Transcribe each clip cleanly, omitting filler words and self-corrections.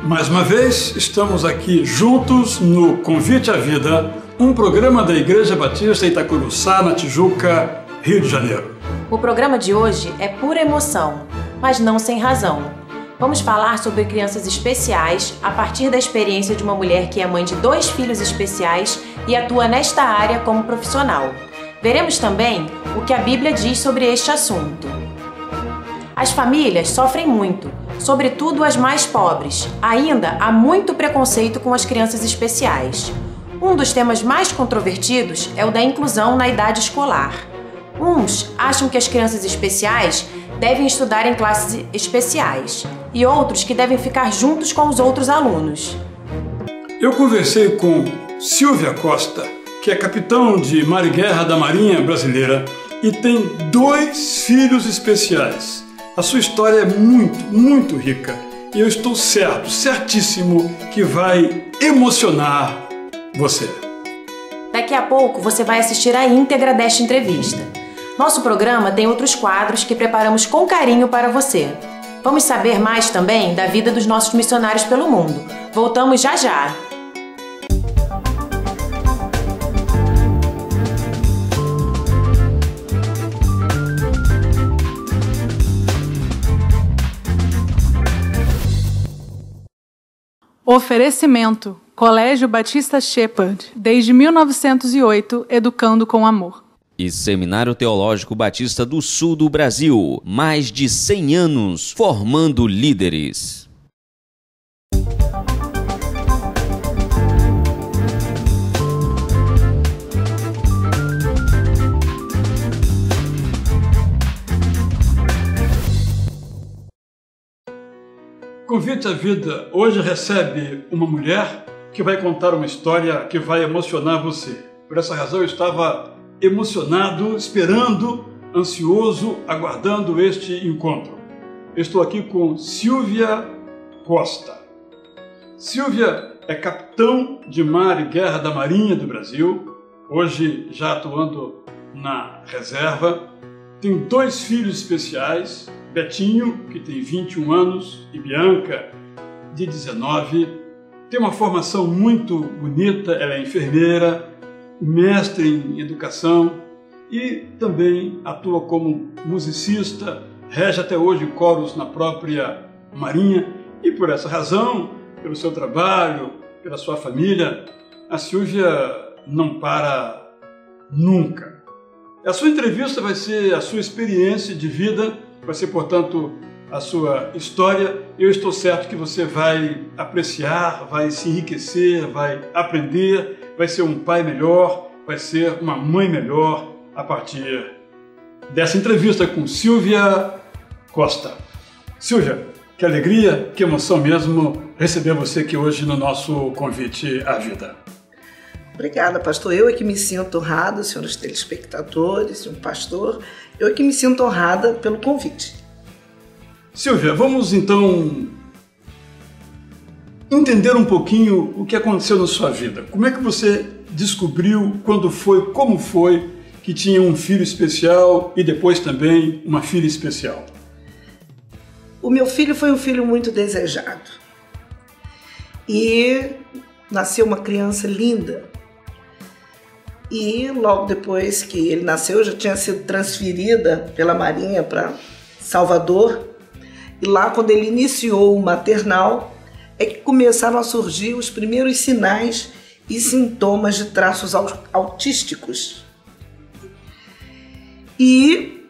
Mais uma vez, estamos aqui juntos no Convite à Vida, um programa da Igreja Batista Itacuruçá, na Tijuca, Rio de Janeiro. O programa de hoje é pura emoção, mas não sem razão. Vamos falar sobre crianças especiais a partir da experiência de uma mulher que é mãe de 2 filhos especiais e atua nesta área como profissional. Veremos também o que a Bíblia diz sobre este assunto. As famílias sofrem muito, sobretudo as mais pobres. Ainda há muito preconceito com as crianças especiais. Um dos temas mais controvertidos é o da inclusão na idade escolar. Uns acham que as crianças especiais devem estudar em classes especiais e outros que devem ficar juntos com os outros alunos. Eu conversei com Silvia Costa, que é capitão de mar e guerra da Marinha Brasileira e tem 2 filhos especiais. A sua história é muito rica e eu estou certíssimo que vai emocionar você. Daqui a pouco você vai assistir a íntegra desta entrevista. Nosso programa tem outros quadros que preparamos com carinho para você. Vamos saber mais também da vida dos nossos missionários pelo mundo. Voltamos já! Oferecimento: Colégio Batista Shepherd, desde 1908, educando com amor. E Seminário Teológico Batista do Sul do Brasil, mais de 100 anos formando líderes. Convite à Vida hoje recebe uma mulher que vai contar uma história que vai emocionar você. Por essa razão eu estava emocionado, esperando, ansioso, aguardando este encontro. Eu estou aqui com Silvia Costa. Silvia é capitão de mar e guerra da Marinha do Brasil, hoje já atuando na reserva. Tem 2 filhos especiais, Betinho, que tem 21 anos, e Bianca, de 19. Tem uma formação muito bonita, ela é enfermeira, mestre em educação e também atua como musicista, rege até hoje coros na própria Marinha e por essa razão, pelo seu trabalho, pela sua família, a Silvia não para nunca. A sua entrevista vai ser a sua experiência de vida, vai ser, portanto, a sua história. Eu estou certo que você vai apreciar, vai se enriquecer, vai aprender, vai ser um pai melhor, vai ser uma mãe melhor a partir dessa entrevista com Silvia Costa. Silvia, que alegria, que emoção mesmo receber você aqui hoje no nosso Convite à Vida. Obrigada, pastor. Eu é que me sinto honrada, senhores telespectadores, um pastor, eu é que me sinto honrada pelo convite. Silvia, vamos então entender um pouquinho o que aconteceu na sua vida. Como é que você descobriu, quando foi, como foi que tinha um filho especial e depois também uma filha especial? O meu filho foi um filho muito desejado. E nasceu uma criança linda. E logo depois que ele nasceu, eu já tinha sido transferida pela Marinha para Salvador. E lá, quando ele iniciou o maternal, é que começaram a surgir os primeiros sinais e sintomas de traços autísticos. E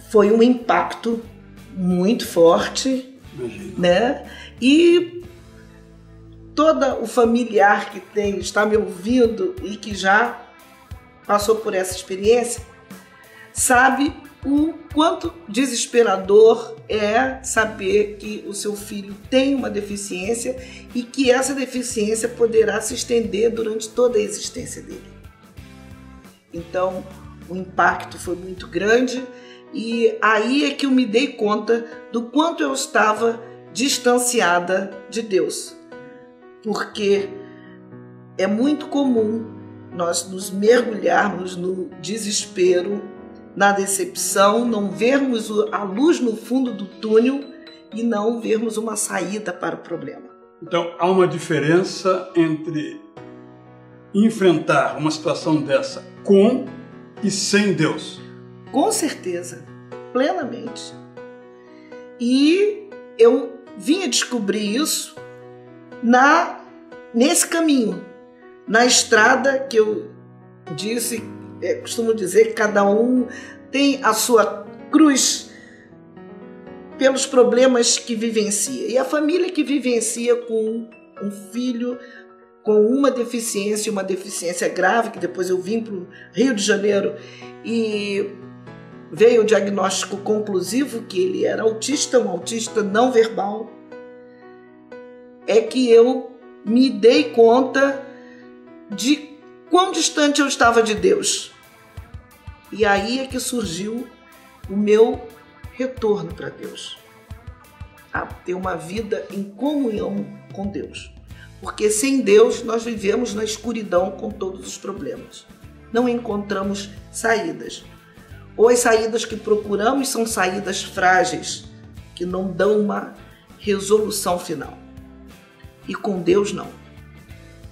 foi um impacto muito forte, né? E todo o familiar que está me ouvindo e que já passou por essa experiência, sabe o quanto desesperador é saber que o seu filho tem uma deficiência e que essa deficiência poderá se estender durante toda a existência dele. Então, o impacto foi muito grande e aí é que eu me dei conta do quanto eu estava distanciada de Deus. Porque é muito comum nós nos mergulharmos no desespero, na decepção, não vermos a luz no fundo do túnel e não vermos uma saída para o problema. Então, há uma diferença entre enfrentar uma situação dessa com e sem Deus. Com certeza, plenamente. E eu vim a descobrir isso nesse caminho, na estrada que eu costumo dizer que cada um tem a sua cruz pelos problemas que vivencia. E a família que vivencia com um filho com uma deficiência grave, que depois eu vim para o Rio de Janeiro e veio o diagnóstico conclusivo que ele era autista, um autista não verbal, é que eu me dei conta de quão distante eu estava de Deus. E aí é que surgiu o meu retorno para Deus, a ter uma vida em comunhão com Deus. Porque sem Deus nós vivemos na escuridão com todos os problemas. Não encontramos saídas. Ou as saídas que procuramos são saídas frágeis, que não dão uma resolução final. E com Deus não.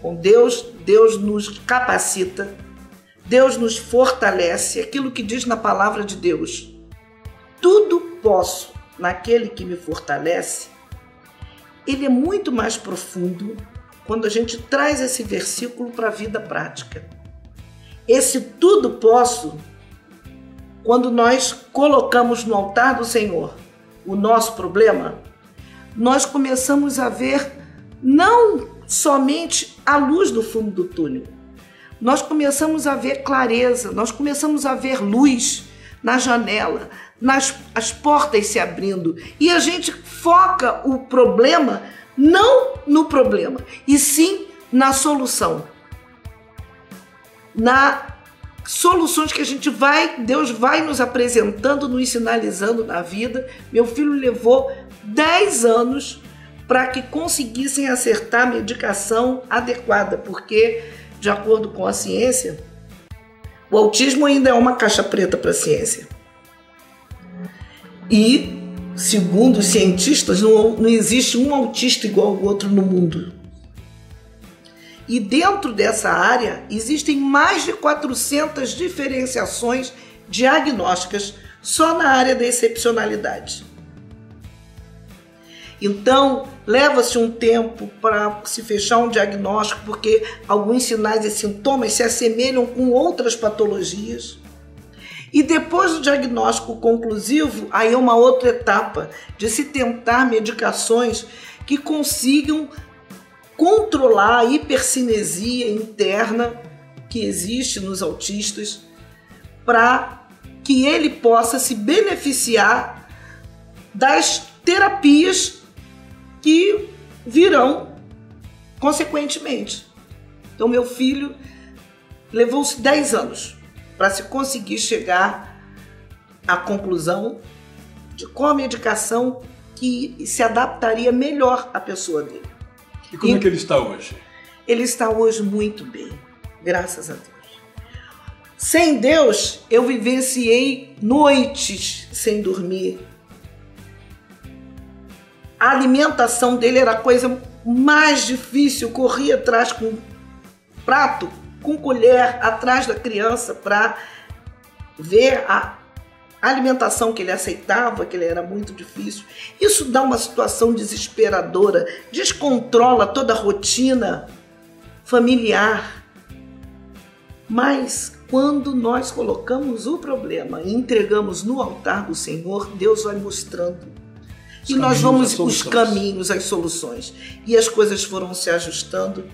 Com Deus, Deus nos capacita, Deus nos fortalece. Aquilo que diz na palavra de Deus: tudo posso naquele que me fortalece. Ele é muito mais profundo quando a gente traz esse versículo para a vida prática. Esse tudo posso, quando nós colocamos no altar do Senhor o nosso problema, nós começamos a ver não somente a luz do fundo do túnel, nós começamos a ver clareza, nós começamos a ver luz na janela, as portas se abrindo, e a gente foca o problema não no problema, e sim na solução. Na soluções que Deus vai nos apresentando, nos sinalizando na vida. Meu filho levou 10 anos para que conseguissem acertar a medicação adequada, porque, de acordo com a ciência, o autismo ainda é uma caixa preta para a ciência. E, segundo os cientistas, não existe um autista igual ao outro no mundo. E dentro dessa área existem mais de 400 diferenciações diagnósticas só na área da excepcionalidade. Então, leva-se um tempo para se fechar um diagnóstico, porque alguns sinais e sintomas se assemelham com outras patologias. E depois do diagnóstico conclusivo, aí é uma outra etapa de se tentar medicações que consigam controlar a hipercinesia interna que existe nos autistas, para que ele possa se beneficiar das terapias que virão consequentemente. Então, meu filho levou-se 10 anos para se conseguir chegar à conclusão de qual a medicação que se adaptaria melhor à pessoa dele. E como é que ele está hoje? Ele está hoje muito bem, graças a Deus. Sem Deus, eu vivenciei noites sem dormir. A alimentação dele era a coisa mais difícil. Eu corria atrás com prato, com colher, atrás da criança para ver a alimentação que ele aceitava, que ele era muito difícil. Isso dá uma situação desesperadora, descontrola toda a rotina familiar. Mas quando nós colocamos o problema e entregamos no altar do Senhor, Deus vai mostrando. E nós vamos os caminhos, as soluções. E as coisas foram se ajustando,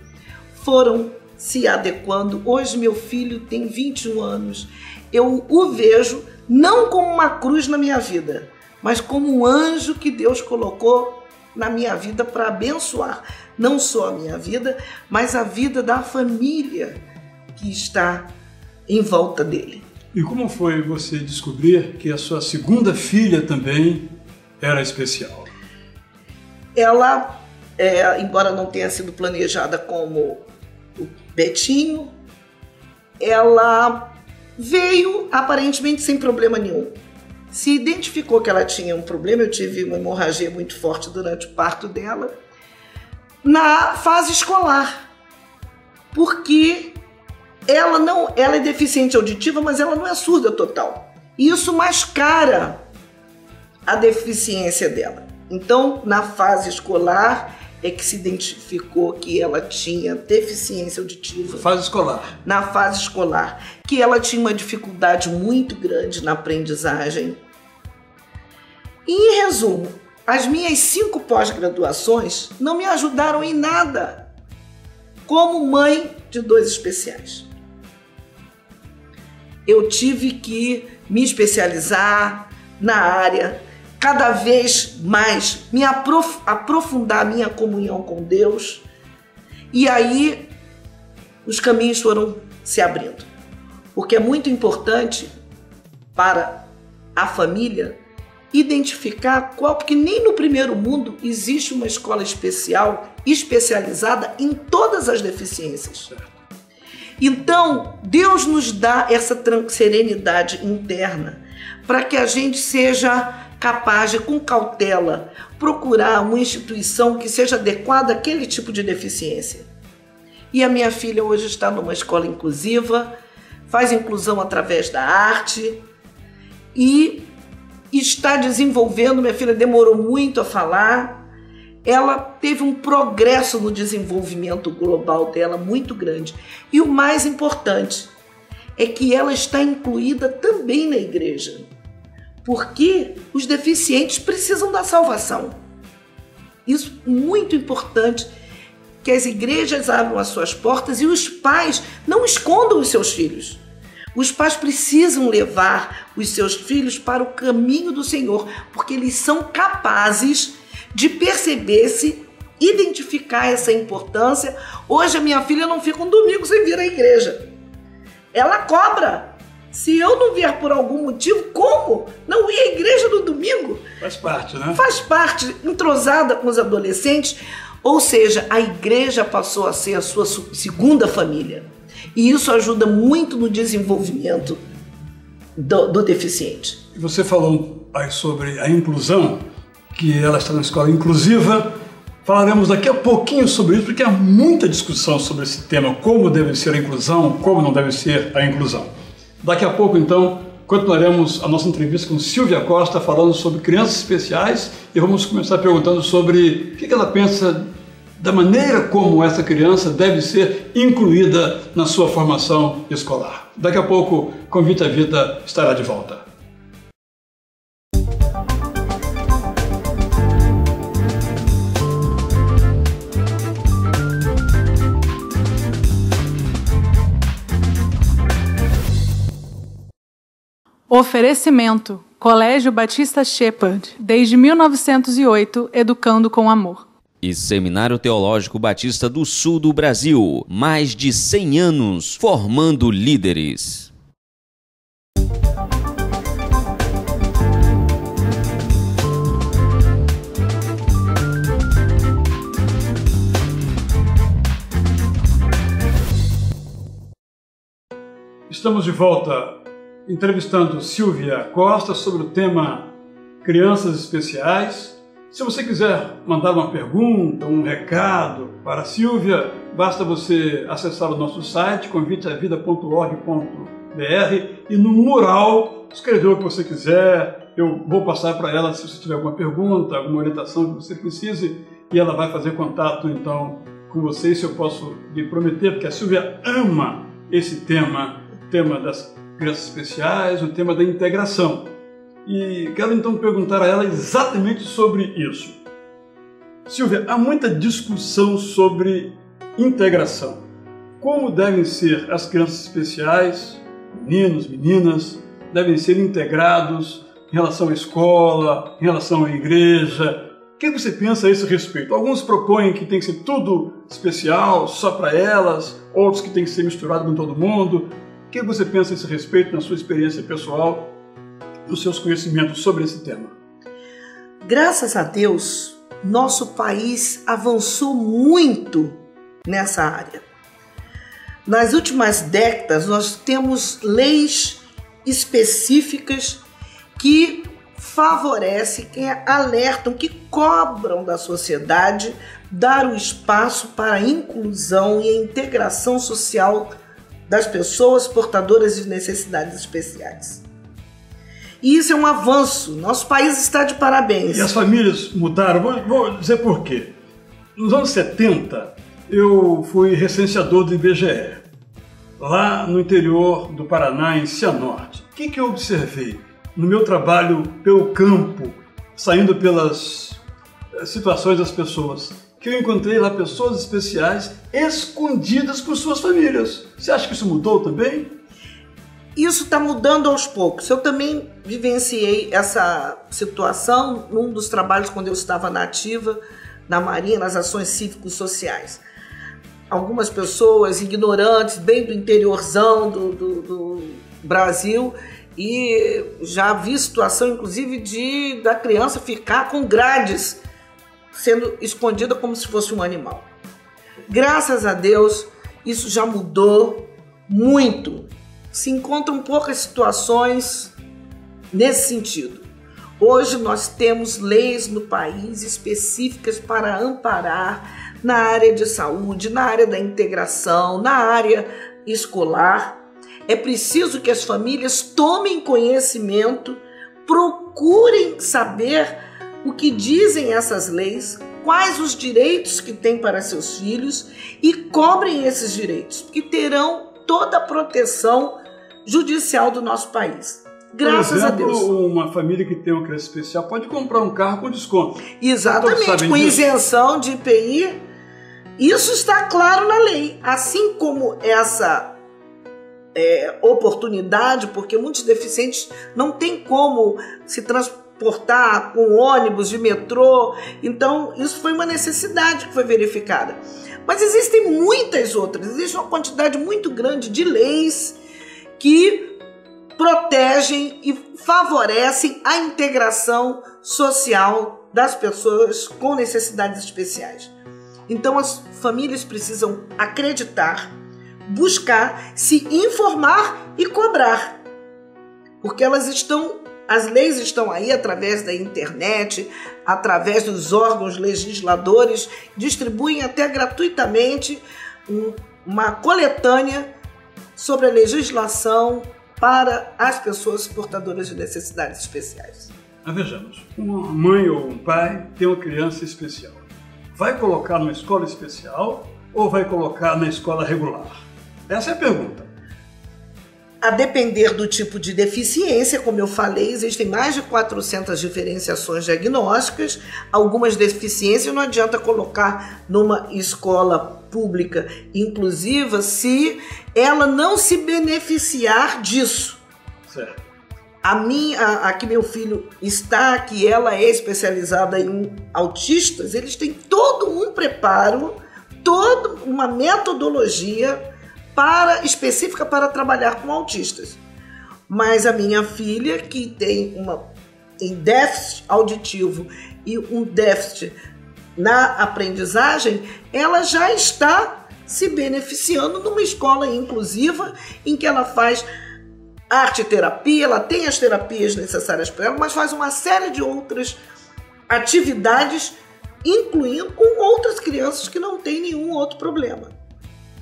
foram se adequando. Hoje meu filho tem 21 anos. Eu o vejo não como uma cruz na minha vida, mas como um anjo que Deus colocou na minha vida para abençoar não só a minha vida, mas a vida da família que está em volta dele. E como foi você descobrir que a sua segunda filha também era especial? Ela, embora não tenha sido planejada como o Betinho, ela veio aparentemente sem problema nenhum. se identificou que ela tinha um problema. Eu tive uma hemorragia muito forte durante o parto dela, na fase escolar, porque ela é deficiente auditiva, mas ela não é surda total. Isso mascara a deficiência dela. Então, na fase escolar é que se identificou que ela tinha deficiência auditiva. Fase escolar. Na fase escolar, que ela tinha uma dificuldade muito grande na aprendizagem. E, em resumo, as minhas 5 pós-graduações não me ajudaram em nada como mãe de 2 especiais. Eu tive que me especializar na área, cada vez mais me aprofundar a minha comunhão com Deus, e aí os caminhos foram se abrindo. Porque é muito importante para a família identificar porque nem no primeiro mundo existe uma escola especial especializada em todas as deficiências. Então, Deus nos dá essa serenidade interna para que a gente seja capaz de, com cautela, procurar uma instituição que seja adequada àquele tipo de deficiência. E a minha filha hoje está numa escola inclusiva, faz inclusão através da arte e está desenvolvendo. Minha filha demorou muito a falar, ela teve um progresso no desenvolvimento global dela muito grande. E o mais importante é que ela está incluída também na igreja, porque os deficientes precisam da salvação. Isso é muito importante, que as igrejas abram as suas portas e os pais não escondam os seus filhos. Os pais precisam levar os seus filhos para o caminho do Senhor, porque eles são capazes de perceber-se, identificar essa importância. Hoje a minha filha não fica um domingo sem vir à igreja. Ela cobra. Se eu não vier por algum motivo, como? Não ir à igreja no domingo? Faz parte, né? Faz parte, entrosada com os adolescentes. Ou seja, a igreja passou a ser a sua segunda família. E isso ajuda muito no desenvolvimento do deficiente. Você falou aí sobre a inclusão, que ela está na escola inclusiva. Falaremos daqui a pouquinho sobre isso, porque há muita discussão sobre esse tema, como deve ser a inclusão, como não deve ser a inclusão. Daqui a pouco, então, continuaremos a nossa entrevista com Silvia Costa, falando sobre crianças especiais, e vamos começar perguntando sobre o que ela pensa da maneira como essa criança deve ser incluída na sua formação escolar. Daqui a pouco, Convite à Vida estará de volta. Oferecimento: Colégio Batista Shepherd, desde 1908, educando com amor. E Seminário Teológico Batista do Sul do Brasil, mais de 100 anos formando líderes. Estamos de volta entrevistando Silvia Costa sobre o tema Crianças Especiais. Se você quiser mandar uma pergunta, um recado para a Silvia, basta você acessar o nosso site, conviteavida.org.br, e no mural escrever o que você quiser. Eu vou passar para ela se você tiver alguma pergunta, alguma orientação que você precise, e ela vai fazer contato então com você. Isso eu posso lhe prometer, porque a Silvia ama esse tema, o tema das crianças especiais, o tema da integração. E quero então perguntar a ela exatamente sobre isso. Silvia, há muita discussão sobre integração. Como devem ser as crianças especiais, meninos, meninas, devem ser integrados em relação à escola, em relação à igreja? O que você pensa a esse respeito? Alguns propõem que tem que ser tudo especial, só para elas, outros que tem que ser misturado com todo mundo. O que você pensa a esse respeito na sua experiência pessoal, nos seus conhecimentos sobre esse tema? Graças a Deus, nosso país avançou muito nessa área. Nas últimas décadas, nós temos leis específicas que favorece, que alertam, que cobram da sociedade dar o espaço para a inclusão e a integração social das pessoas portadoras de necessidades especiais. E isso é um avanço. Nosso país está de parabéns. E as famílias mudaram. Vou dizer por quê. Nos anos 70, eu fui recenseador do IBGE, lá no interior do Paraná, em Cianorte. O que eu observei no meu trabalho pelo campo, saindo pelas situações das pessoas? Que eu encontrei lá pessoas especiais escondidas por suas famílias. Você acha que isso mudou também? Isso está mudando aos poucos. Eu também vivenciei essa situação num dos trabalhos quando eu estava na ativa, na Marinha, nas ações cívicos-sociais. Algumas pessoas ignorantes, bem do interiorzão do Brasil, e já vi situação, inclusive, da criança ficar com grades, sendo escondida como se fosse um animal. Graças a Deus, isso já mudou muito. Se encontram poucas situações nesse sentido. Hoje nós temos leis no país específicas para amparar na área de saúde, na área da integração, na área escolar. É preciso que as famílias tomem conhecimento, procurem saber o que dizem essas leis, quais os direitos que têm para seus filhos e cobrem esses direitos, porque terão toda a proteção judicial do nosso país. Graças a Deus. Uma família que tem uma criança especial pode comprar um carro com desconto. Exatamente, com isenção de IPI. Isso está claro na lei. Assim como essa oportunidade, porque muitos deficientes não têm como se transportar com ônibus, de metrô. Então, isso foi uma necessidade que foi verificada. Mas existem muitas outras. Existe uma quantidade muito grande de leis que protegem e favorecem a integração social das pessoas com necessidades especiais. Então as famílias precisam acreditar, buscar, se informar e cobrar, porque as leis estão aí através da internet, através dos órgãos legisladores, distribuem até gratuitamente uma coletânea sobre a legislação para as pessoas portadoras de necessidades especiais. Mas vejamos, uma mãe ou um pai tem uma criança especial. Vai colocar numa escola especial ou vai colocar na escola regular? Essa é a pergunta. A depender do tipo de deficiência, como eu falei, existem mais de 400 diferenciações diagnósticas. Algumas deficiências não adianta colocar numa escola pública inclusiva se ela não se beneficiar disso. Certo. A que meu filho está, que ela é especializada em autistas, eles têm todo um preparo, toda uma metodologia específica para trabalhar com autistas. Mas a minha filha, que tem déficit auditivo e um déficit na aprendizagem, ela já está se beneficiando numa escola inclusiva em que ela faz arte-terapia, ela tem as terapias necessárias para ela, mas faz uma série de outras atividades, incluindo com outras crianças que não têm nenhum outro problema.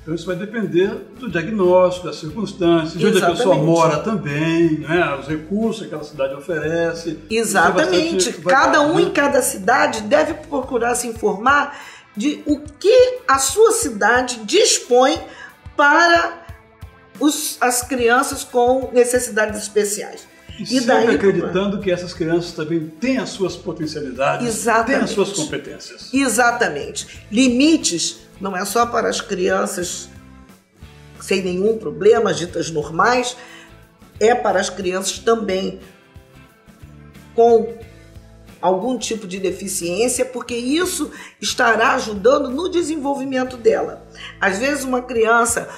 Então isso vai depender do diagnóstico, das circunstâncias, de onde a pessoa mora também, né? Os recursos que aquela cidade oferece. Exatamente. Cada um em cada cidade deve procurar se informar de o que a sua cidade dispõe para as crianças com necessidades especiais. E daí, acreditando que essas crianças também têm as suas potencialidades, têm as suas competências. Exatamente. Limites não é só para as crianças sem nenhum problema, ditas normais, é para as crianças também com algum tipo de deficiência, porque isso estará ajudando no desenvolvimento dela. Às vezes uma criança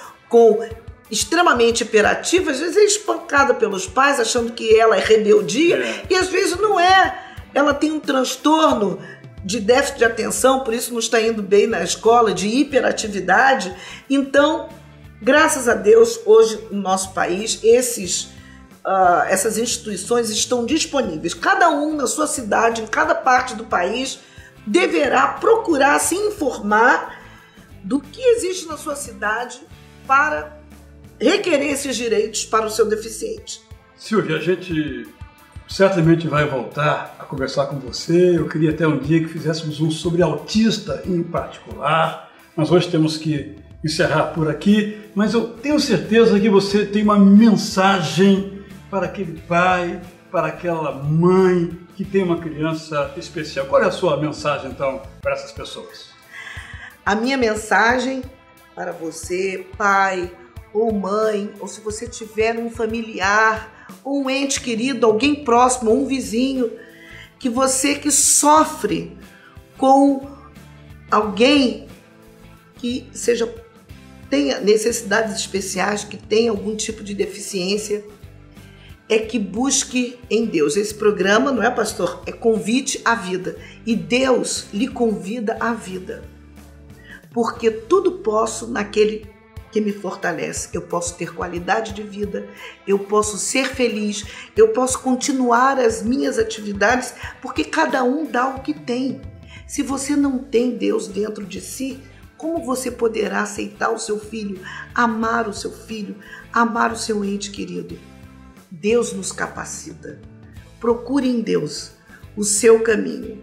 extremamente hiperativa, às vezes é espancada pelos pais achando que ela é rebeldia, e às vezes não é. Ela tem um transtorno de déficit de atenção, por isso não está indo bem na escola, de hiperatividade. Então, graças a Deus, hoje no nosso país, esses essas instituições estão disponíveis. Cada um na sua cidade, em cada parte do país, deverá procurar se informar do que existe na sua cidade para requerer esses direitos para o seu deficiente. Silvia, a gente certamente vai voltar a conversar com você. Eu queria até um dia que fizéssemos um sobre autista em particular, mas hoje temos que encerrar por aqui. Mas eu tenho certeza que você tem uma mensagem para aquele pai, para aquela mãe que tem uma criança especial. Qual é a sua mensagem, então, para essas pessoas? A minha mensagem para você, pai ou mãe, ou se você tiver um familiar, ou um ente querido, alguém próximo, ou um vizinho, que você que sofre com alguém que tenha necessidades especiais, que tenha algum tipo de deficiência, é que busque em Deus. Esse programa, não é, pastor? É convite à vida. E Deus lhe convida à vida. Porque tudo posso naquele que me fortalece. Eu posso ter qualidade de vida, eu posso ser feliz, eu posso continuar as minhas atividades, porque cada um dá o que tem. Se você não tem Deus dentro de si, como você poderá aceitar o seu filho, amar o seu filho, amar o seu ente querido? Deus nos capacita. Procure em Deus o seu caminho.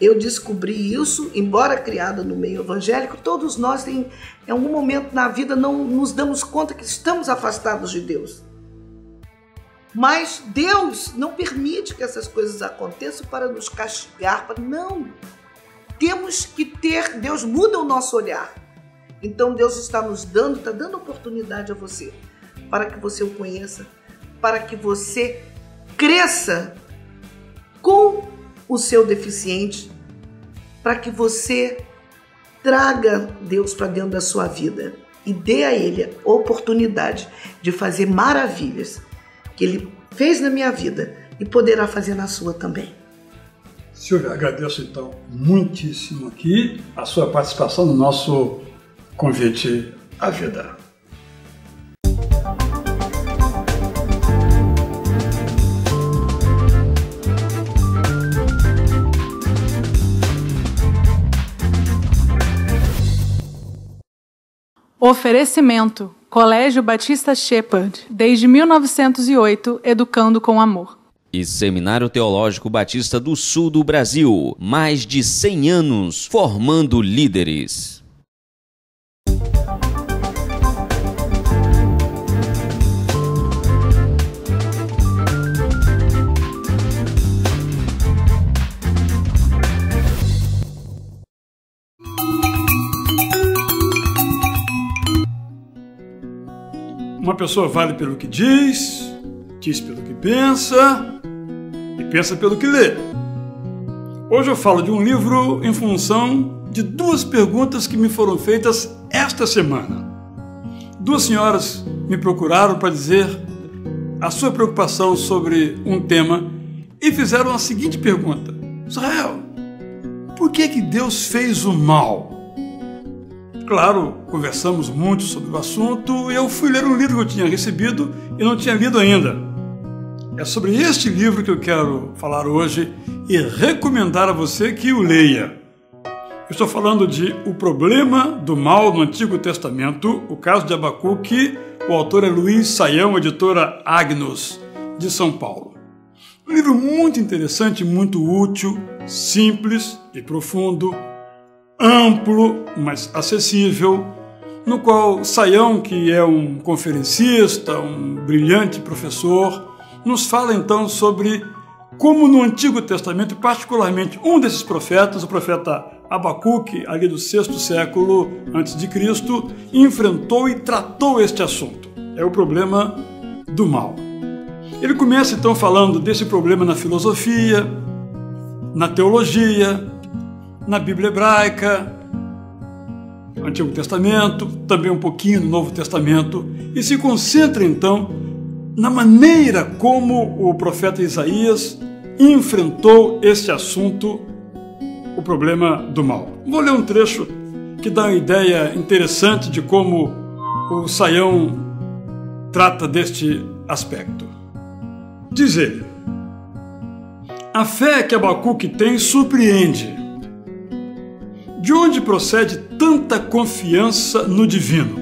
Eu descobri isso, embora criada no meio evangélico, todos nós em algum momento na vida não nos damos conta que estamos afastados de Deus. Mas Deus não permite que essas coisas aconteçam para nos castigar. Não. Temos que ter, Deus muda o nosso olhar. Então Deus está dando oportunidade a você, para que você o conheça, para que você cresça com o seu deficiente, para que você traga Deus para dentro da sua vida e dê a Ele a oportunidade de fazer maravilhas que Ele fez na minha vida e poderá fazer na sua também. Silvia, agradeço então muitíssimo aqui a sua participação no nosso convite à vida. Oferecimento: Colégio Batista Shepherd, desde 1908, educando com amor. E Seminário Teológico Batista do Sul do Brasil, mais de 100 anos formando líderes. Uma pessoa vale pelo que diz pelo que pensa e pensa pelo que lê. Hoje eu falo de um livro em função de 2 perguntas que me foram feitas esta semana. 2 senhoras me procuraram para dizer a sua preocupação sobre um tema e fizeram a seguinte pergunta: Israel, por que Deus fez o mal? Claro, conversamos muito sobre o assunto e eu fui ler um livro que eu tinha recebido e não tinha lido ainda. É sobre este livro que eu quero falar hoje e recomendar a você que o leia. Eu estou falando de O Problema do Mal no Antigo Testamento, o caso de Abacuque. O autor é Luiz Saião, editora Agnus, de São Paulo. Um livro muito interessante, muito útil, simples e profundo, amplo, mas acessível, no qual Saião, que é um conferencista, um brilhante professor, nos fala então sobre como no Antigo Testamento, particularmente um desses profetas, o profeta Abacuque, ali do 6º século a.C., enfrentou e tratou este assunto. É o problema do mal. Ele começa então falando desse problema na filosofia, na teologia, na Bíblia hebraica, no Antigo Testamento, também um pouquinho no Novo Testamento, e se concentra então na maneira como o profeta Isaías enfrentou este assunto, o problema do mal. Vou ler um trecho que dá uma ideia interessante de como o Saião trata deste aspecto. Diz ele: a fé que Abacuque tem surpreende. De onde procede tanta confiança no divino?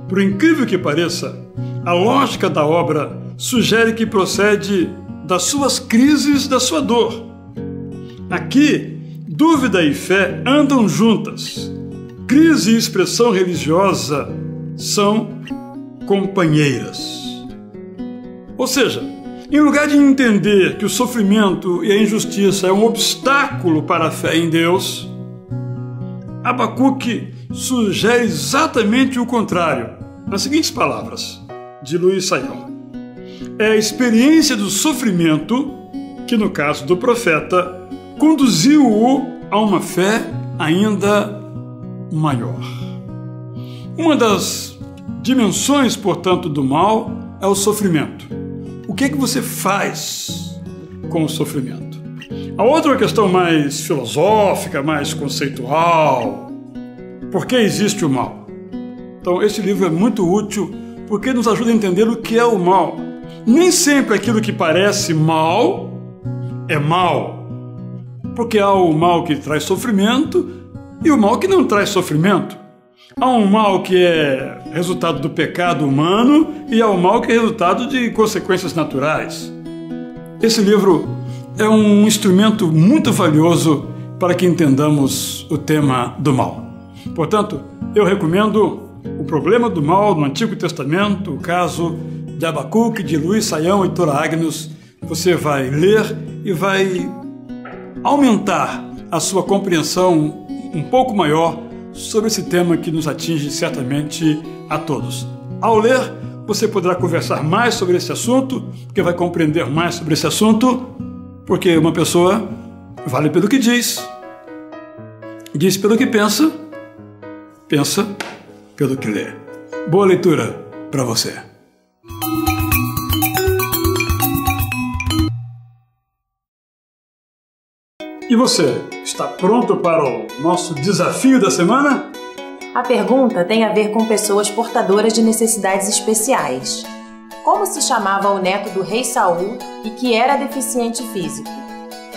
Por incrível que pareça, a lógica da obra sugere que procede das suas crises, da sua dor. Aqui, dúvida e fé andam juntas. Crise e expressão religiosa são companheiras. Ou seja, em lugar de entender que o sofrimento e a injustiça é um obstáculo para a fé em Deus, Abacuque sugere exatamente o contrário, nas seguintes palavras, de Luiz Saião: é a experiência do sofrimento que, no caso do profeta, conduziu-o a uma fé ainda maior. Uma das dimensões, portanto, do mal é o sofrimento. O que é que você faz com o sofrimento? A outra questão mais filosófica, mais conceitual: por que existe o mal? Então, esse livro é muito útil porque nos ajuda a entender o que é o mal. Nem sempre aquilo que parece mal é mal, porque há o mal que traz sofrimento e o mal que não traz sofrimento. Há um mal que é resultado do pecado humano e há um mal que é resultado de consequências naturais. Esse livro é um instrumento muito valioso para que entendamos o tema do mal. Portanto, eu recomendo O Problema do Mal no Antigo Testamento, o caso de Abacuque, de Luiz Saião e Tora Agnus. Você vai ler e vai aumentar a sua compreensão um pouco maior sobre esse tema que nos atinge certamente a todos. Ao ler, você poderá conversar mais sobre esse assunto, porque vai compreender mais sobre esse assunto, porque uma pessoa vale pelo que diz pelo que pensa, pensa pelo que lê. Boa leitura para você. E você, está pronto para o nosso desafio da semana? A pergunta tem a ver com pessoas portadoras de necessidades especiais. Como se chamava o neto do rei Saul e que era deficiente físico?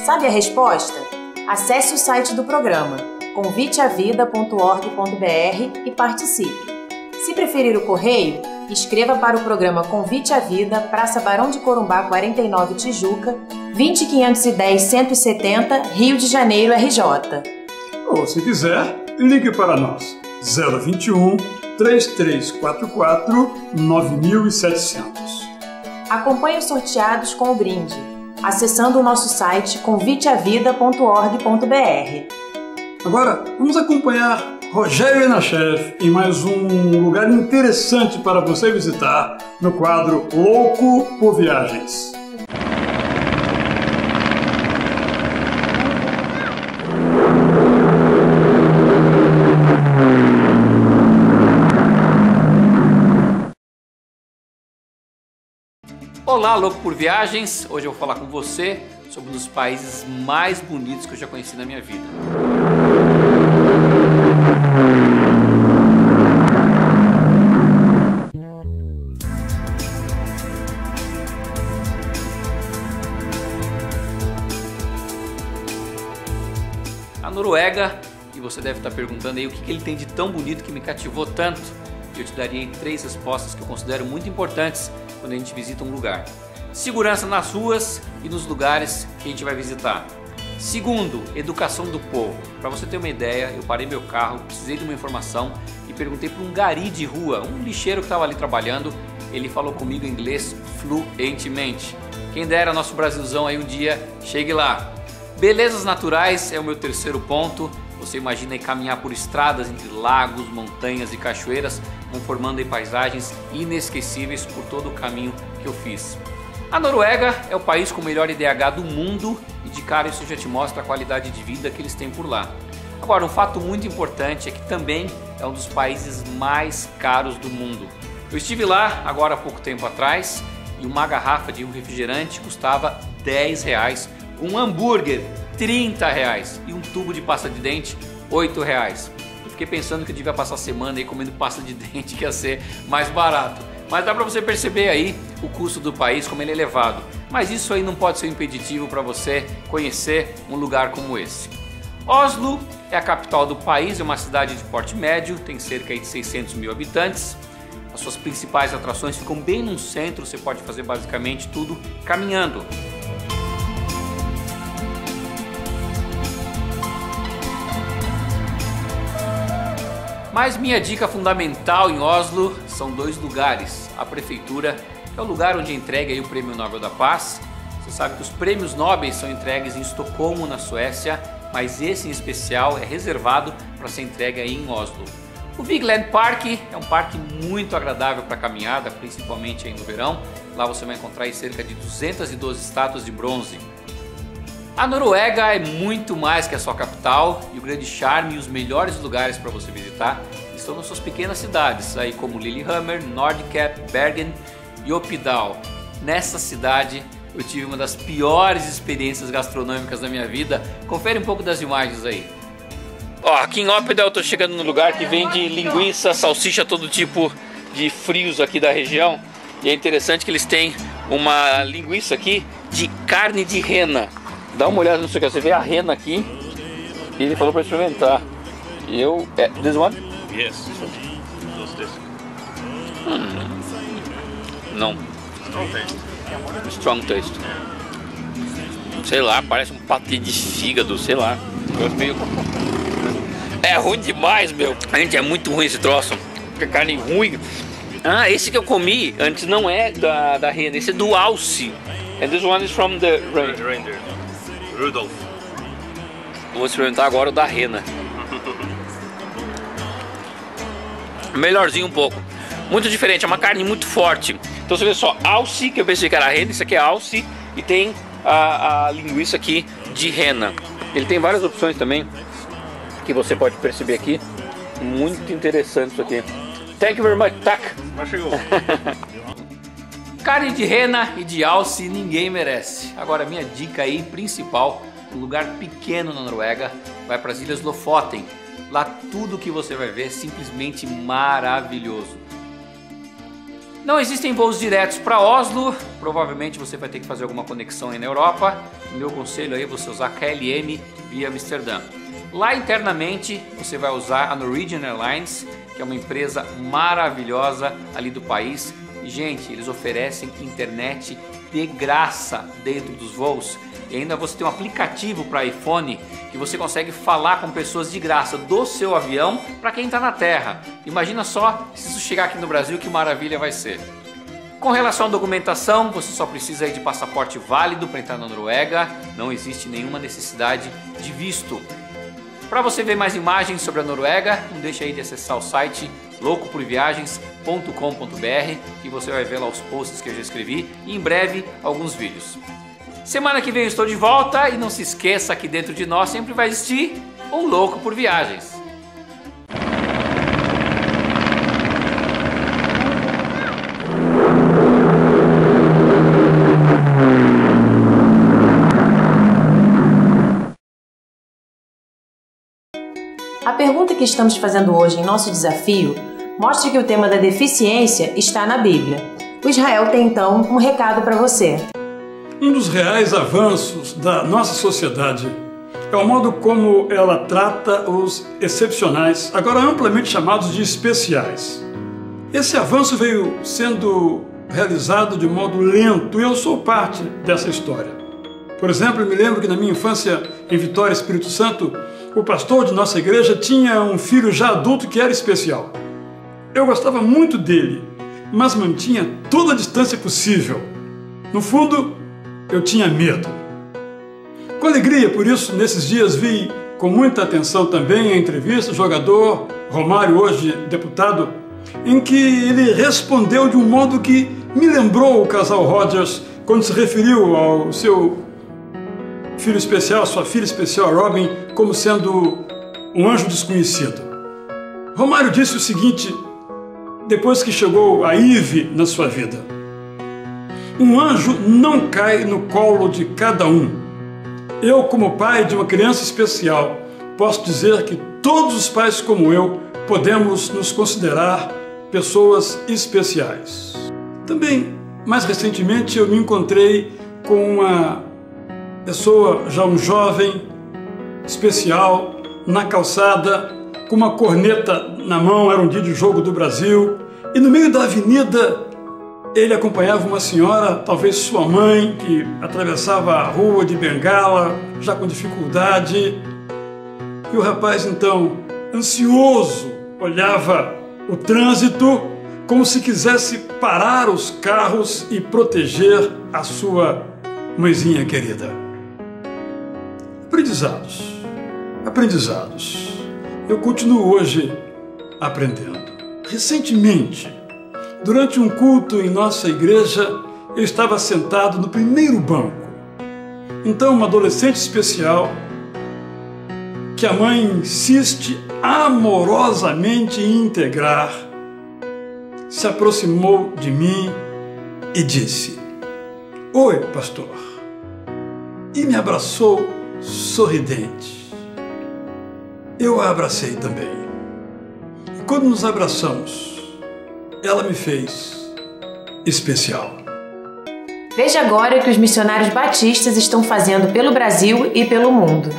Sabe a resposta? Acesse o site do programa, conviteavida.org.br e participe. Se preferir o correio, escreva para o programa Convite à Vida, Praça Barão de Corumbá, 49, Tijuca, 20510-170, Rio de Janeiro, RJ. Ou, se quiser, ligue para nós, 021 3344 9700. Acompanhe os sorteados com o brinde, acessando o nosso site conviteavida.org.br. Agora, vamos acompanhar Rogério Enachev em mais um lugar interessante para você visitar no quadro Louco por Viagens. Olá, louco por viagens! Hoje eu vou falar com você sobre um dos países mais bonitos que eu já conheci na minha vida. A Noruega, e você deve estar perguntando aí o que ele tem de tão bonito que me cativou tanto. Eu te daria 3 respostas que eu considero muito importantes quando a gente visita um lugar. Segurança nas ruas e nos lugares que a gente vai visitar. Segundo, educação do povo. Para você ter uma ideia, eu parei meu carro, precisei de uma informação e perguntei para um gari de rua, um lixeiro que estava ali trabalhando. Ele falou comigo em inglês fluentemente. Quem dera nosso Brasilzão aí um dia chegue lá. Belezas naturais é o meu terceiro ponto. Você imagina aí caminhar por estradas entre lagos, montanhas e cachoeiras, vão formando aí paisagens inesquecíveis por todo o caminho que eu fiz. A Noruega é o país com o melhor IDH do mundo e de cara isso já te mostra a qualidade de vida que eles têm por lá. Agora, um fato muito importante é que também é um dos países mais caros do mundo. Eu estive lá agora há pouco tempo atrás e uma garrafa de um refrigerante custava R$10, um hambúrguer R$30 e um tubo de pasta de dente R$8. Eu fiquei pensando que eu devia passar a semana aí comendo pasta de dente, que ia ser mais barato. Mas dá para você perceber aí o custo do país, como ele é elevado. Mas isso aí não pode ser um impeditivo para você conhecer um lugar como esse. Oslo é a capital do país, é uma cidade de porte médio, tem cerca de 600 mil habitantes. As suas principais atrações ficam bem no centro, você pode fazer basicamente tudo caminhando. Mas minha dica fundamental em Oslo são dois lugares. A prefeitura, que é o lugar onde é entregue aí o Prêmio Nobel da Paz. Você sabe que os prêmios nobres são entregues em Estocolmo, na Suécia, mas esse em especial é reservado para ser entregue aí em Oslo. O Vigeland Park é um parque muito agradável para caminhada, principalmente aí no verão. Lá você vai encontrar aí cerca de 212 estátuas de bronze. A Noruega é muito mais que a sua capital e o grande charme e os melhores lugares para você visitar estão nas suas pequenas cidades, aí como Lillehammer, Nordkapp, Bergen e Oppdal. Nessa cidade eu tive uma das piores experiências gastronômicas da minha vida. Confere um pouco das imagens aí. Ó, aqui em Oppdal eu tô chegando no lugar que vende linguiça, salsicha, todo tipo de frios aqui da região. E é interessante que eles têm uma linguiça aqui de carne de rena. Dá uma olhada nisso aqui, você vê a rena aqui. E ele falou para experimentar. E eu... this one? Yes. Just this. Não. Strong taste. Strong taste. Sei lá, parece um patê de fígado, sei lá. É ruim demais, meu. Gente, é muito ruim esse troço. Que carne ruim. Ah, esse que eu comi antes não é da rena, esse é do alce. And this one is from the Reindeer. Rudolph. Vou experimentar agora o da rena. Melhorzinho um pouco. Muito diferente, é uma carne muito forte. Então você vê só, alce, que eu pensei que era rena, isso aqui é alce. E tem a linguiça aqui de rena. Ele tem várias opções também, que você pode perceber aqui. Muito interessante isso aqui. Thank you very much, tak. Carne de rena e de alce ninguém merece. Agora minha dica aí principal, um lugar pequeno na Noruega, vai para as Ilhas Lofoten. Lá tudo que você vai ver é simplesmente maravilhoso. Não existem voos diretos para Oslo, provavelmente você vai ter que fazer alguma conexão aí na Europa. O meu conselho aí é você usar KLM via Amsterdã. Lá internamente você vai usar a Norwegian Airlines, que é uma empresa maravilhosa ali do país. E, gente, eles oferecem internet de graça dentro dos voos. E ainda você tem um aplicativo para iPhone que você consegue falar com pessoas de graça do seu avião para quem está na terra. Imagina só se isso chegar aqui no Brasil, que maravilha vai ser. Com relação à documentação, você só precisa aí de passaporte válido para entrar na Noruega. Não existe nenhuma necessidade de visto. Para você ver mais imagens sobre a Noruega, não deixe aí de acessar o site loucoporviagens.com.br e você vai ver lá os posts que eu já escrevi e em breve alguns vídeos. Semana que vem eu estou de volta e não se esqueça que dentro de nós sempre vai existir um louco por viagens. A pergunta que estamos fazendo hoje em nosso desafio mostra que o tema da deficiência está na Bíblia. O Israel tem então um recado para você. Um dos reais avanços da nossa sociedade é o modo como ela trata os excepcionais, agora amplamente chamados de especiais. Esse avanço veio sendo realizado de modo lento e eu sou parte dessa história. Por exemplo, eu me lembro que na minha infância em Vitória, Espírito Santo, o pastor de nossa igreja tinha um filho já adulto que era especial. Eu gostava muito dele, mas mantinha toda a distância possível. No fundo, eu tinha medo. Com alegria, por isso, nesses dias vi com muita atenção também a entrevista do jogador Romário, hoje deputado, em que ele respondeu de um modo que me lembrou o casal Rodgers quando se referiu ao seu filho especial, sua filha especial, Robin, como sendo um anjo desconhecido. Romário disse o seguinte, depois que chegou a Ive na sua vida: um anjo não cai no colo de cada um. Eu, como pai de uma criança especial, posso dizer que todos os pais como eu podemos nos considerar pessoas especiais. Também, mais recentemente, eu me encontrei com uma pessoa, já um jovem especial, na calçada, com uma corneta na mão, era um dia de jogo do Brasil, e no meio da avenida ele acompanhava uma senhora, talvez sua mãe, que atravessava a rua de bengala, já com dificuldade, e o rapaz então, ansioso, olhava o trânsito como se quisesse parar os carros e proteger a sua mãezinha querida. Aprendizados. Eu continuo hoje aprendendo. Recentemente, durante um culto em nossa igreja, eu estava sentado no primeiro banco. Então, uma adolescente especial, que a mãe insiste amorosamente em integrar, se aproximou de mim e disse: "Oi, pastor", e me abraçou sorridente. Eu a abracei também. E quando nos abraçamos, ela me fez especial. Veja agora o que os missionários batistas estão fazendo pelo Brasil e pelo mundo.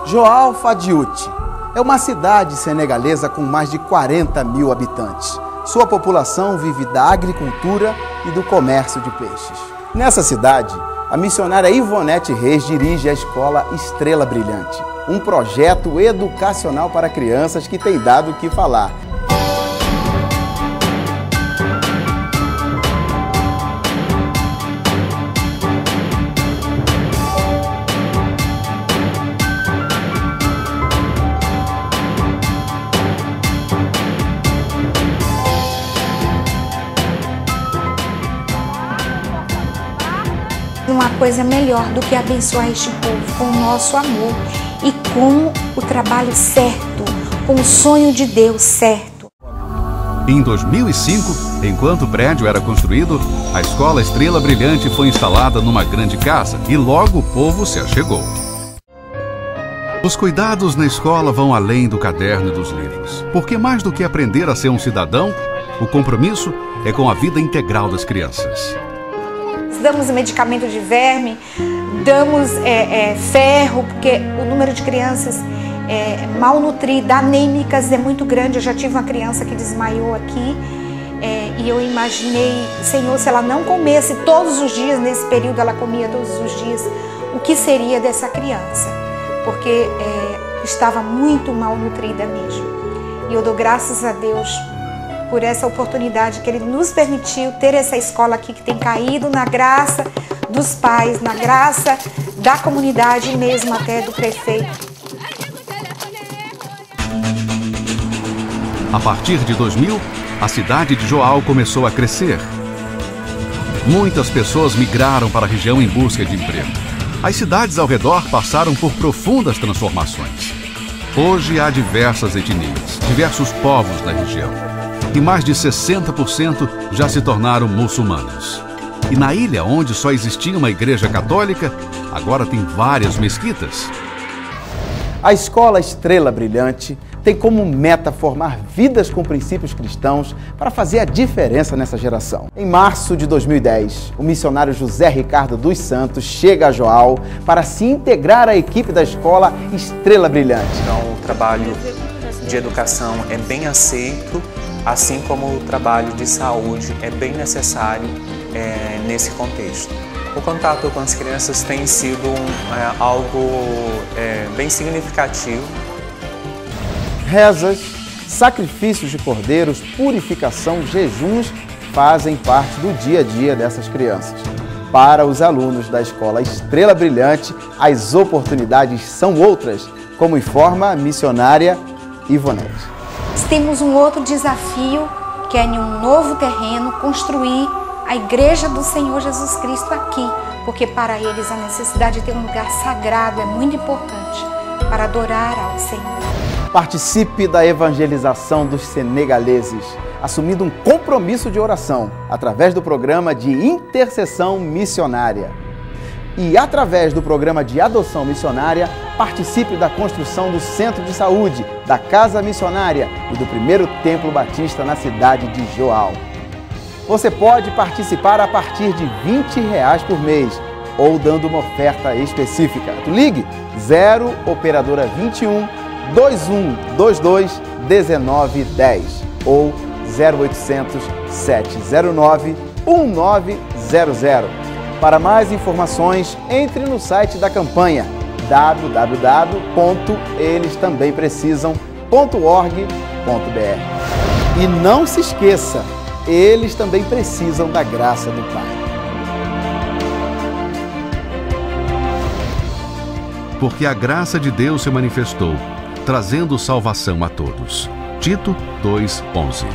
Joal Fadiouth é uma cidade senegalesa com mais de 40 mil habitantes. Sua população vive da agricultura e do comércio de peixes. Nessa cidade, a missionária Ivonete Reis dirige a escola Estrela Brilhante, um projeto educacional para crianças que tem dado o que falar. Uma coisa melhor do que abençoar este povo com o nosso amor e com o trabalho certo, com o sonho de Deus certo. Em 2005, enquanto o prédio era construído, a Escola Estrela Brilhante foi instalada numa grande casa e logo o povo se achegou. Os cuidados na escola vão além do caderno e dos livros, porque mais do que aprender a ser um cidadão, o compromisso é com a vida integral das crianças. Damos medicamento de verme, damos ferro, porque o número de crianças malnutridas, anêmicas é muito grande. Eu já tive uma criança que desmaiou aqui e eu imaginei, Senhor, se ela não comesse todos os dias, nesse período ela comia todos os dias, o que seria dessa criança? Porque estava muito malnutrida mesmo. E eu dou graças a Deus por essa oportunidade que Ele nos permitiu ter essa escola aqui, que tem caído na graça dos pais, na graça da comunidade e mesmo até do prefeito. A partir de 2000, a cidade de Joal começou a crescer. Muitas pessoas migraram para a região em busca de emprego. As cidades ao redor passaram por profundas transformações. Hoje há diversas etnias, diversos povos na região. E mais de 60% já se tornaram muçulmanos. E na ilha, onde só existia uma igreja católica, agora tem várias mesquitas. A Escola Estrela Brilhante tem como meta formar vidas com princípios cristãos para fazer a diferença nessa geração. Em março de 2010, o missionário José Ricardo dos Santos chega a Joal para se integrar à equipe da Escola Estrela Brilhante. Então, o trabalho de educação é bem aceito, assim como o trabalho de saúde é bem necessário nesse contexto. O contato com as crianças tem sido algo bem significativo. Rezas, sacrifícios de cordeiros, purificação, jejuns fazem parte do dia a dia dessas crianças. Para os alunos da Escola Estrela Brilhante, as oportunidades são outras, como informa a missionária Ivonete. Temos um outro desafio, que é em um novo terreno, construir a Igreja do Senhor Jesus Cristo aqui, porque para eles a necessidade de ter um lugar sagrado é muito importante. para adorar ao Senhor. Participe da evangelização dos senegaleses, assumindo um compromisso de oração através do programa de intercessão missionária. E através do programa de adoção missionária, participe da construção do Centro de Saúde, da Casa Missionária e do primeiro Templo Batista na cidade de Joal. Você pode participar a partir de R$20 por mês ou dando uma oferta específica. Ligue 0 Operadora 21 2122 1910 ou 0800 709 1900. Para mais informações, entre no site da campanha www.elestamgemprecisam.org.br. E não se esqueça, eles também precisam da graça do Pai. Porque a graça de Deus se manifestou, trazendo salvação a todos. Tito 2:11.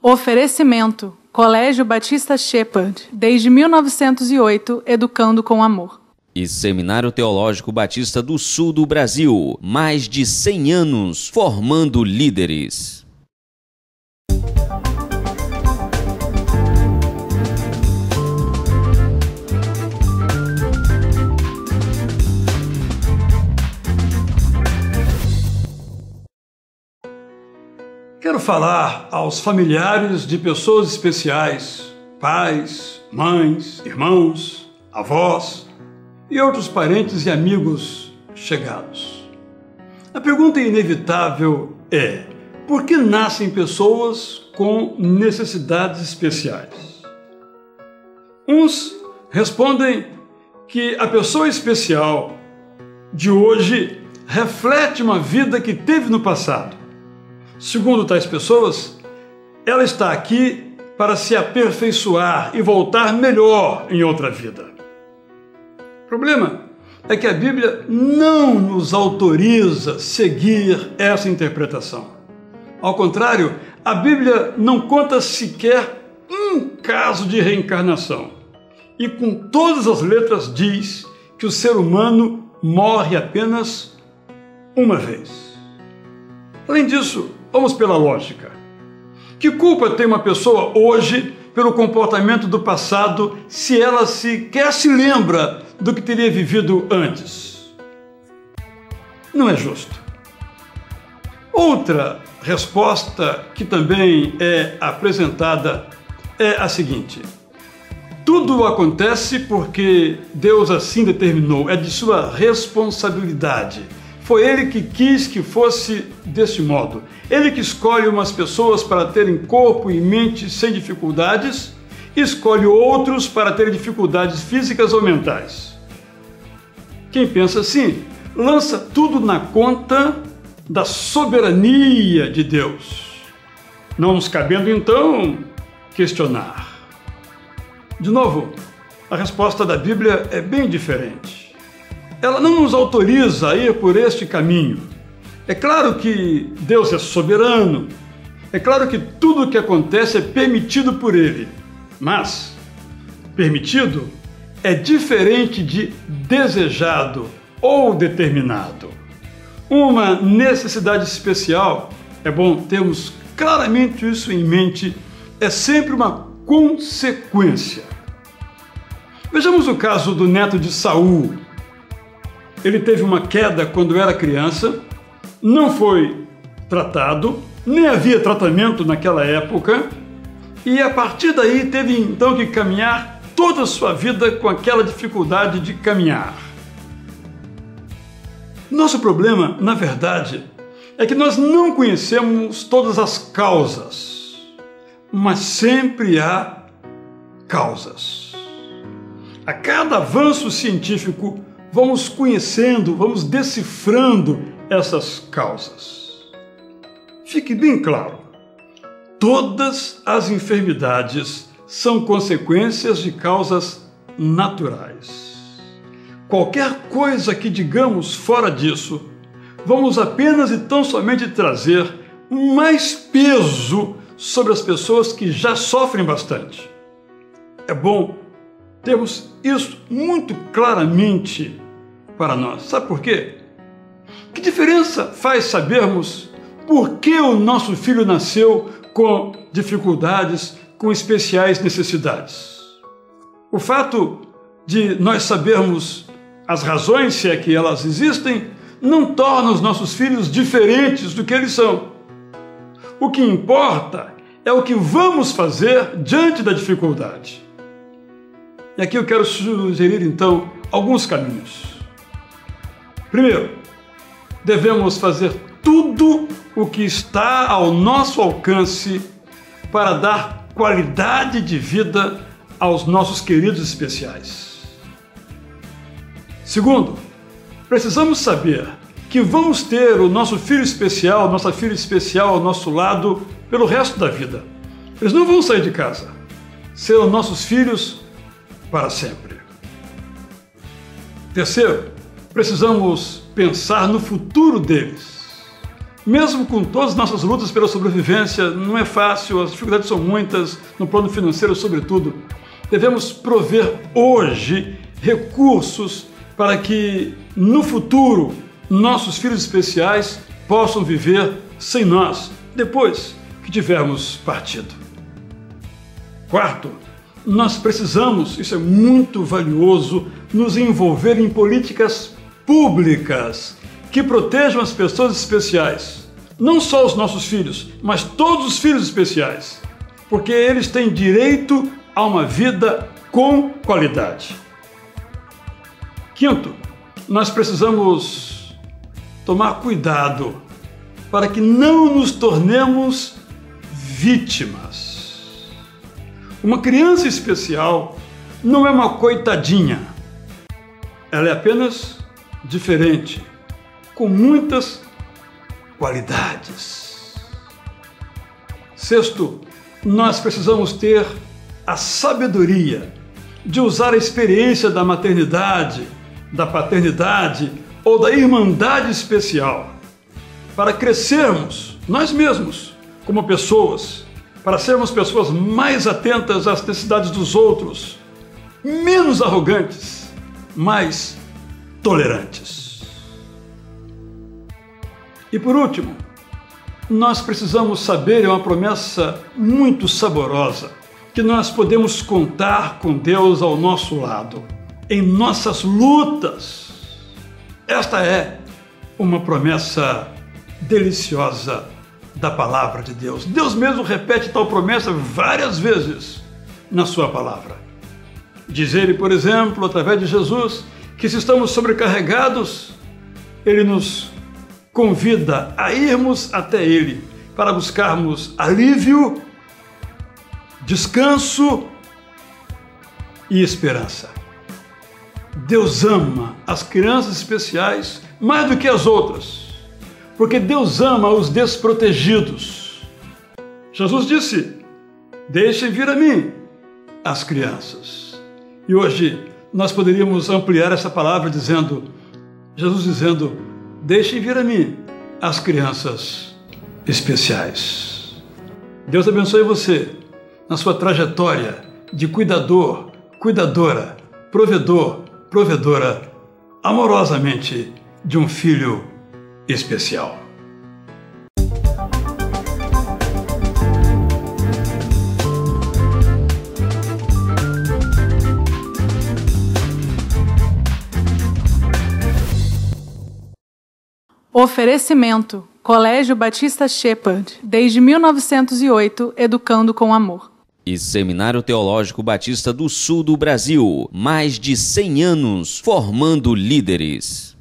Oferecimento: Colégio Batista Shepherd, desde 1908, educando com amor. E Seminário Teológico Batista do Sul do Brasil, mais de 100 anos formando líderes. Quero falar aos familiares de pessoas especiais, pais, mães, irmãos, avós e outros parentes e amigos chegados. A pergunta inevitável é: por que nascem pessoas com necessidades especiais? Uns respondem que a pessoa especial de hoje reflete uma vida que teve no passado. Segundo tais pessoas, ela está aqui para se aperfeiçoar e voltar melhor em outra vida. O problema é que a Bíblia não nos autoriza a seguir essa interpretação. Ao contrário, a Bíblia não conta sequer um caso de reencarnação. E com todas as letras diz que o ser humano morre apenas uma vez. Além disso, vamos pela lógica. Que culpa tem uma pessoa hoje pelo comportamento do passado se ela sequer se lembra do que teria vivido antes? Não é justo. Outra resposta que também é apresentada é a seguinte: tudo acontece porque Deus assim determinou, é de sua responsabilidade. Foi Ele que quis que fosse desse modo. Ele que escolhe umas pessoas para terem corpo e mente sem dificuldades e escolhe outros para terem dificuldades físicas ou mentais. Quem pensa assim, lança tudo na conta da soberania de Deus, não nos cabendo então questionar. De novo, a resposta da Bíblia é bem diferente. Ela não nos autoriza a ir por este caminho. É claro que Deus é soberano, é claro que tudo o que acontece é permitido por Ele, mas permitido é diferente de desejado ou determinado. Uma necessidade especial, é bom termos claramente isso em mente, é sempre uma consequência. Vejamos o caso do neto de Saul. Ele teve uma queda quando era criança, não foi tratado, nem havia tratamento naquela época, e a partir daí teve então que caminhar toda a sua vida com aquela dificuldade de caminhar. Nosso problema, na verdade, é que nós não conhecemos todas as causas, mas sempre há causas. A cada avanço científico, vamos conhecendo, vamos decifrando essas causas. Fique bem claro, todas as enfermidades são consequências de causas naturais. Qualquer coisa que digamos fora disso, vamos apenas e tão somente trazer mais peso sobre as pessoas que já sofrem bastante. É bom termos isso muito claramente para nós. Sabe por quê? Que diferença faz sabermos por que o nosso filho nasceu com dificuldades, com especiais necessidades? O fato de nós sabermos as razões, se é que elas existem, não torna os nossos filhos diferentes do que eles são. O que importa é o que vamos fazer diante da dificuldade. E aqui eu quero sugerir, então, alguns caminhos. Primeiro, devemos fazer tudo o que está ao nosso alcance para dar qualidade de vida aos nossos queridos especiais. Segundo, precisamos saber que vamos ter o nosso filho especial, nossa filha especial ao nosso lado pelo resto da vida. Eles não vão sair de casa. Serão nossos filhos para sempre. Terceiro, precisamos pensar no futuro deles. Mesmo com todas as nossas lutas pela sobrevivência, não é fácil, as dificuldades são muitas, no plano financeiro sobretudo. Devemos prover hoje recursos para que no futuro nossos filhos especiais possam viver sem nós, depois que tivermos partido. Quarto, nós precisamos, isso é muito valioso, nos envolver em políticas públicas que protejam as pessoas especiais. Não só os nossos filhos, mas todos os filhos especiais, porque eles têm direito a uma vida com qualidade. Quinto, nós precisamos tomar cuidado para que não nos tornemos vítimas. Uma criança especial não é uma coitadinha. Ela é apenas diferente, com muitas qualidades. Sexto, nós precisamos ter a sabedoria de usar a experiência da maternidade, da paternidade ou da irmandade especial para crescermos nós mesmos como pessoas, para sermos pessoas mais atentas às necessidades dos outros, menos arrogantes, mais tolerantes. E por último, nós precisamos saber, é uma promessa muito saborosa, que nós podemos contar com Deus ao nosso lado, em nossas lutas. Esta é uma promessa deliciosa da palavra de Deus. Deus mesmo repete tal promessa várias vezes na sua palavra. Diz ele, por exemplo, através de Jesus, que se estamos sobrecarregados, ele nos convida a irmos até ele para buscarmos alívio, descanso e esperança. Deus ama as crianças especiais mais do que as outras, porque Deus ama os desprotegidos. Jesus disse: deixem vir a mim as crianças. E hoje nós poderíamos ampliar essa palavra dizendo, Jesus dizendo, deixem vir a mim as crianças especiais. Deus abençoe você na sua trajetória de cuidador, cuidadora, provedor, provedora, amorosamente de um filho especial. Oferecimento: Colégio Batista Shepherd, desde 1908, educando com amor. E Seminário Teológico Batista do Sul do Brasil, mais de 100 anos formando líderes.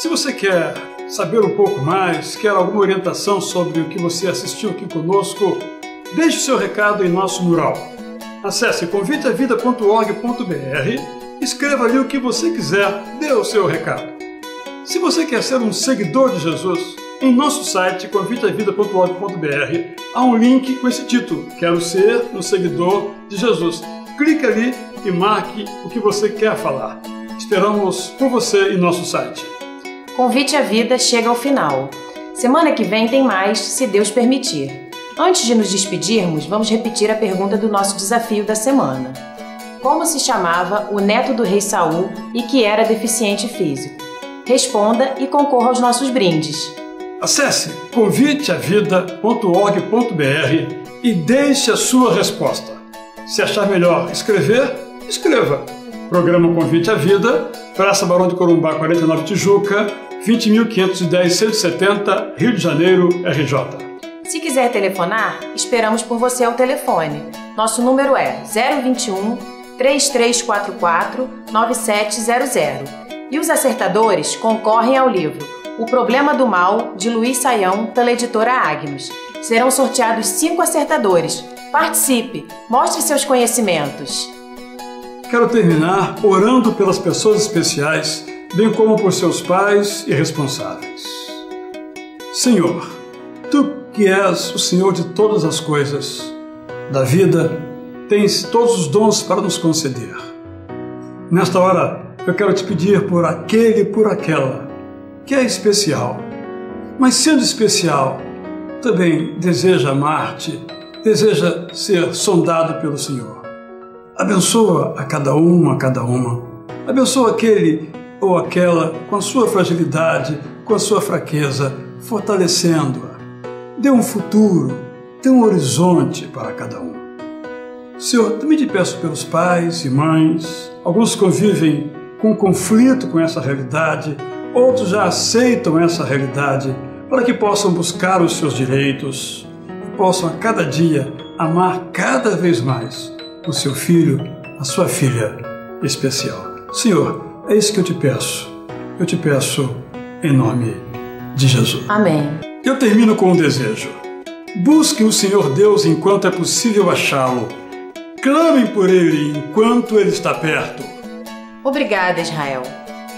Se você quer saber um pouco mais, quer alguma orientação sobre o que você assistiu aqui conosco, deixe o seu recado em nosso mural. Acesse conviteavida.org.br, escreva ali o que você quiser, dê o seu recado. Se você quer ser um seguidor de Jesus, em nosso site conviteavida.org.br há um link com esse título, Quero ser um seguidor de Jesus. Clique ali e marque o que você quer falar. Esperamos por você em nosso site. Convite à Vida chega ao final. Semana que vem tem mais, se Deus permitir. Antes de nos despedirmos, vamos repetir a pergunta do nosso desafio da semana. Como se chamava o neto do rei Saul e que era deficiente físico? Responda e concorra aos nossos brindes. Acesse conviteavida.org.br e deixe a sua resposta. Se achar melhor escrever, escreva. Programa Convite à Vida, Praça Barão de Corumbá, 49 Tijuca, 20.510 170, Rio de Janeiro, RJ. Se quiser telefonar, esperamos por você ao telefone. Nosso número é 021 3344 9700. E os acertadores concorrem ao livro O Problema do Mal, de Luiz Saião, pela editora Agnos. Serão sorteados 5 acertadores. Participe, mostre seus conhecimentos. Quero terminar orando pelas pessoas especiais, bem como por seus pais e responsáveis. Senhor, Tu que és o Senhor de todas as coisas, da vida, tens todos os dons para nos conceder. Nesta hora, eu quero te pedir por aquele e por aquela que é especial, mas sendo especial, também deseja amar-te, deseja ser sondado pelo Senhor. Abençoa a cada um, a cada uma. Abençoa aquele ou aquela com a sua fragilidade, com a sua fraqueza, fortalecendo-a. Dê um futuro, dê um horizonte para cada um. Senhor, também te peço pelos pais e mães. Alguns convivem com conflito com essa realidade, outros já aceitam essa realidade para que possam buscar os seus direitos e possam a cada dia amar cada vez mais o seu filho, a sua filha especial. Senhor, é isso que eu te peço. Eu te peço em nome de Jesus. Amém. Eu termino com um desejo. Busquem o Senhor Deus enquanto é possível achá-lo. Clamem por Ele enquanto Ele está perto. Obrigada, Israel.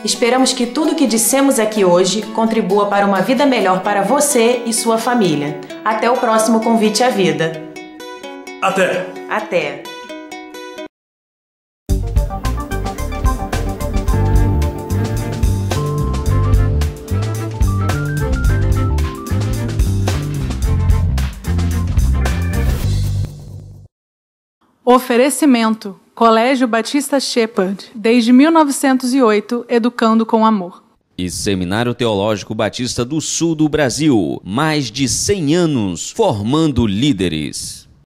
Esperamos que tudo o que dissemos aqui hoje contribua para uma vida melhor para você e sua família. Até o próximo Convite à Vida. Até. Até. Oferecimento: Colégio Batista Shepherd, desde 1908, educando com amor. E Seminário Teológico Batista do Sul do Brasil, mais de 100 anos formando líderes.